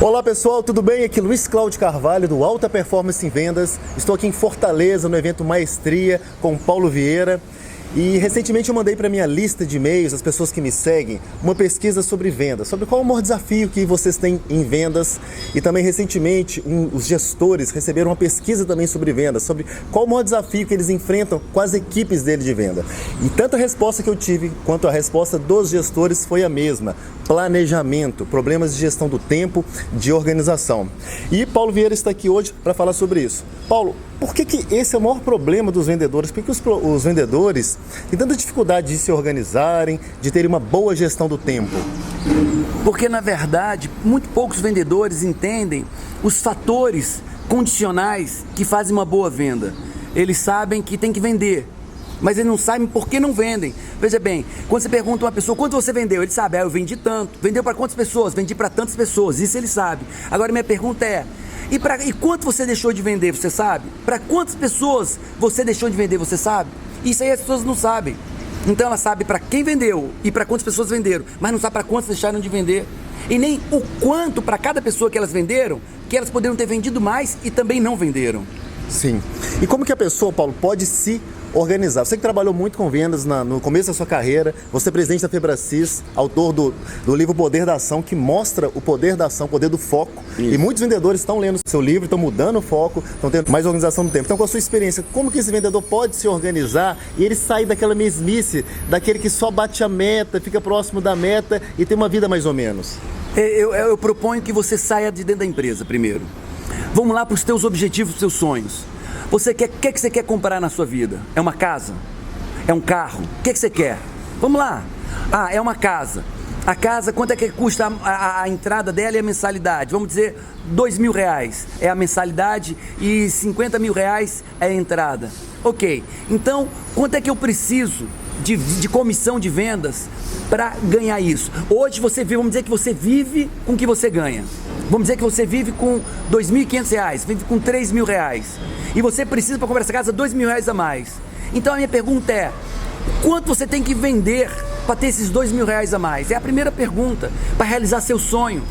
Olá pessoal, tudo bem? Aqui Luiz Cláudio Carvalho do Alta Performance em Vendas. Estou aqui em Fortaleza no evento Maestria com Paulo Vieira. E recentemente eu mandei para minha lista de e-mails, as pessoas que me seguem, uma pesquisa sobre vendas, sobre qual é o maior desafio que vocês têm em vendas. E também recentemente os gestores receberam uma pesquisa também sobre vendas, sobre qual o maior desafio que eles enfrentam com as equipes dele de venda. E tanto a resposta que eu tive quanto a resposta dos gestores foi a mesma: planejamento, problemas de gestão do tempo, de organização. E Paulo Vieira está aqui hoje para falar sobre isso. Paulo, por que esse é o maior problema dos vendedores? Por que os vendedores têm tanta dificuldade de se organizarem, de terem uma boa gestão do tempo? Porque, na verdade, muito poucos vendedores entendem os fatores condicionais que fazem uma boa venda. Eles sabem que tem que vender, mas eles não sabem por que não vendem. Veja bem, quando você pergunta a uma pessoa quanto você vendeu, ele sabe: eu vendi tanto. Vendeu para quantas pessoas? Vendi para tantas pessoas. Isso ele sabe. Agora minha pergunta é: e quanto você deixou de vender, você sabe? Para quantas pessoas você deixou de vender, você sabe? Isso aí as pessoas não sabem. Então ela sabe para quem vendeu e para quantas pessoas venderam, mas não sabe para quantas deixaram de vender. E nem o quanto para cada pessoa que elas venderam, que elas poderiam ter vendido mais e também não venderam. Sim. E como que a pessoa, Paulo, pode se organizar? Você que trabalhou muito com vendas no começo da sua carreira, você é presidente da Febracis, autor do livro Poder da Ação, que mostra o poder da ação, o poder do foco. Isso. E muitos vendedores estão lendo o seu livro, estão mudando o foco, estão tendo mais organização do tempo. Então, com a sua experiência, como que esse vendedor pode se organizar e ele sair daquela mesmice, daquele que só bate a meta, fica próximo da meta e tem uma vida mais ou menos? Eu proponho que você saia de dentro da empresa primeiro. Vamos lá para os teus objetivos, os teus sonhos. O que você quer comprar na sua vida? É uma casa? É um carro? O que você quer? Vamos lá. É uma casa. A casa, quanto é que custa a entrada dela e a mensalidade? Vamos dizer R$2.000 é a mensalidade e R$50.000 é a entrada. Ok. Então, quanto é que eu preciso de comissão de vendas para ganhar isso? Hoje vamos dizer que você vive com o que você ganha. Vamos dizer que você vive com R$2.500, vive com R$3.000. E você precisa, para comprar essa casa, R$2.000 a mais. Então a minha pergunta é: quanto você tem que vender para ter esses R$2.000 a mais? É a primeira pergunta, para realizar seu sonho.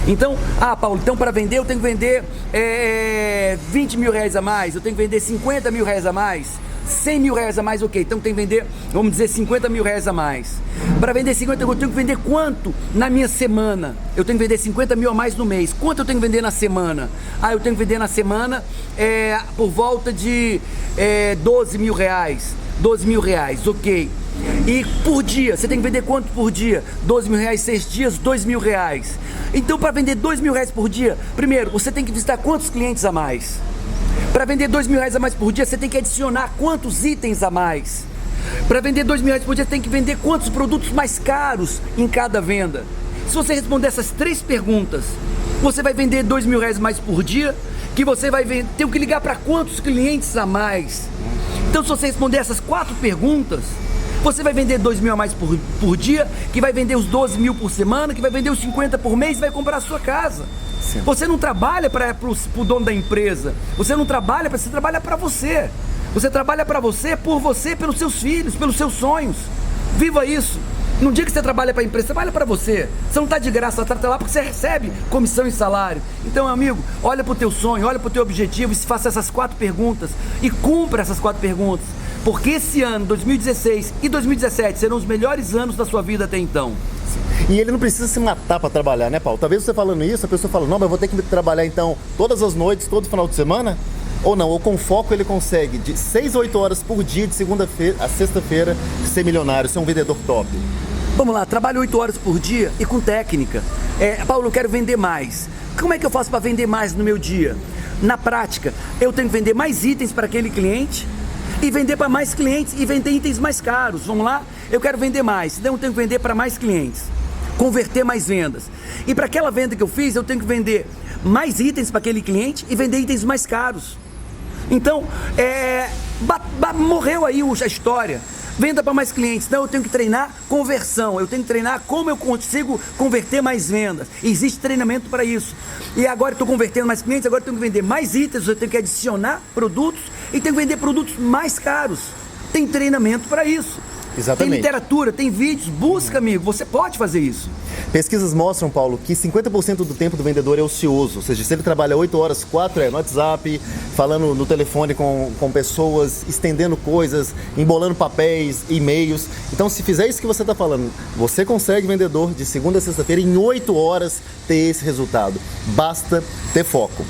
Então, Paulo, para vender eu tenho que vender R$20.000 a mais, eu tenho que vender R$50.000 a mais, R$100.000 a mais, ok. Então tem que vender, vamos dizer, R$50.000 a mais. Para vender 50, eu tenho que vender quanto na minha semana? Eu tenho que vender 50 mil a mais no mês. Quanto eu tenho que vender na semana? Eu tenho que vender na semana por volta de R$12.000. R$12.000, ok. E por dia, você tem que vender quanto por dia? R$12.000, 6 dias, R$2.000. Então, para vender R$2.000 por dia, primeiro, você tem que visitar quantos clientes a mais? Para vender R$2.000 a mais por dia, você tem que adicionar quantos itens a mais? Para vender R$2.000 por dia, você tem que vender quantos produtos mais caros em cada venda? Se você responder essas 3 perguntas, você vai vender R$2.000 mais por dia, que você vai ter que ligar para quantos clientes a mais? Então, se você responder essas 4 perguntas, você vai vender R$2.000 a mais por dia, que vai vender os R$12.000 por semana, que vai vender os 50 por mês e vai comprar a sua casa. Sim. Você não trabalha para o dono da empresa, você não trabalha você trabalha para você. Você trabalha para você, por você, pelos seus filhos, pelos seus sonhos. Viva isso. No dia que você trabalha para a empresa, você trabalha para você. Você não está de graça, você está lá porque você recebe comissão e salário. Então, meu amigo, olha para o teu sonho, olha para o teu objetivo e faça essas 4 perguntas e cumpra essas 4 perguntas. Porque esse ano, 2016 e 2017, serão os melhores anos da sua vida até então. E ele não precisa se matar para trabalhar, né, Paulo? Talvez você falando isso, a pessoa fala: não, mas eu vou ter que trabalhar então todas as noites, todo final de semana? Ou não, ou com foco ele consegue de 6 a 8 horas por dia, de segunda-feira a sexta-feira, ser milionário, ser um vendedor top. Vamos lá, trabalho 8 horas por dia e com técnica. Paulo, eu quero vender mais. Como é que eu faço para vender mais no meu dia? Na prática, eu tenho que vender mais itens para aquele cliente e vender para mais clientes e vender itens mais caros. Vamos lá? Eu quero vender mais, então eu tenho que vender para mais clientes, converter mais vendas. E para aquela venda que eu fiz, eu tenho que vender mais itens para aquele cliente e vender itens mais caros. Então, morreu aí a história. Venda para mais clientes. Então eu tenho que treinar conversão, eu tenho que treinar como eu consigo converter mais vendas. Existe treinamento para isso. E agora eu estou convertendo mais clientes, agora eu tenho que vender mais itens, eu tenho que adicionar produtos e tenho que vender produtos mais caros. Tem treinamento para isso. Exatamente. Tem literatura, tem vídeos, busca, amigo, você pode fazer isso. Pesquisas mostram, Paulo, que 50% do tempo do vendedor é ocioso, ou seja, se ele trabalha 8 horas, 4 é no WhatsApp, falando no telefone com pessoas, estendendo coisas, embolando papéis, e-mails. Então, se fizer isso que você está falando, você consegue, vendedor, de segunda a sexta-feira, em 8 horas, ter esse resultado. Basta ter foco.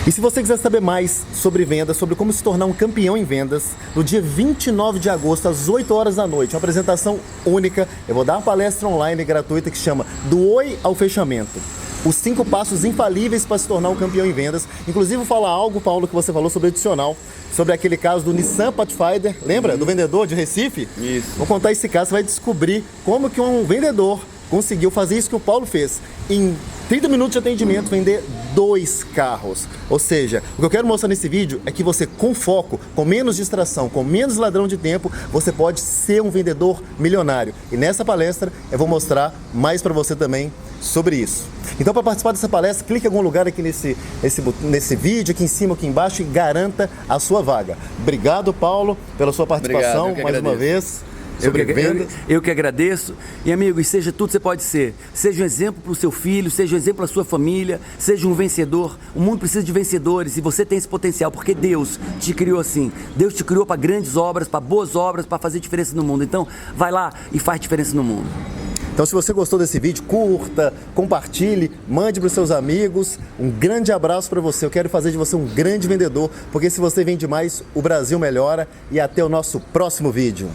E se você quiser saber mais sobre vendas, sobre como se tornar um campeão em vendas, no dia 29 de agosto, às 8 horas da noite, uma apresentação única, eu vou dar uma palestra online gratuita que chama Do Oi ao Fechamento. Os 5 passos infalíveis para se tornar um campeão em vendas. Inclusive, vou falar algo, Paulo, que você falou sobre adicional, sobre aquele caso do Nissan Pathfinder, lembra? Do vendedor de Recife? Isso. Vou contar esse caso, você vai descobrir como que um vendedor conseguiu fazer isso que o Paulo fez. Em 30 minutos de atendimento, vender 2 carros. Ou seja, o que eu quero mostrar nesse vídeo é que você, com foco, com menos distração, com menos ladrão de tempo, você pode ser um vendedor milionário. E nessa palestra eu vou mostrar mais para você também sobre isso. Então, para participar dessa palestra, clique em algum lugar aqui nesse vídeo, aqui em cima, aqui embaixo, e garanta a sua vaga. Obrigado, Paulo, pela sua participação mais uma vez. Eu que agradeço. E amigo, seja tudo que você pode ser. Seja um exemplo para o seu filho, seja um exemplo para a sua família, seja um vencedor. O mundo precisa de vencedores e você tem esse potencial, porque Deus te criou assim. Deus te criou para grandes obras, para boas obras, para fazer diferença no mundo. Então, vai lá e faz diferença no mundo. Então, se você gostou desse vídeo, curta, compartilhe, mande para os seus amigos. Um grande abraço para você. Eu quero fazer de você um grande vendedor, porque se você vende mais, o Brasil melhora. E até o nosso próximo vídeo.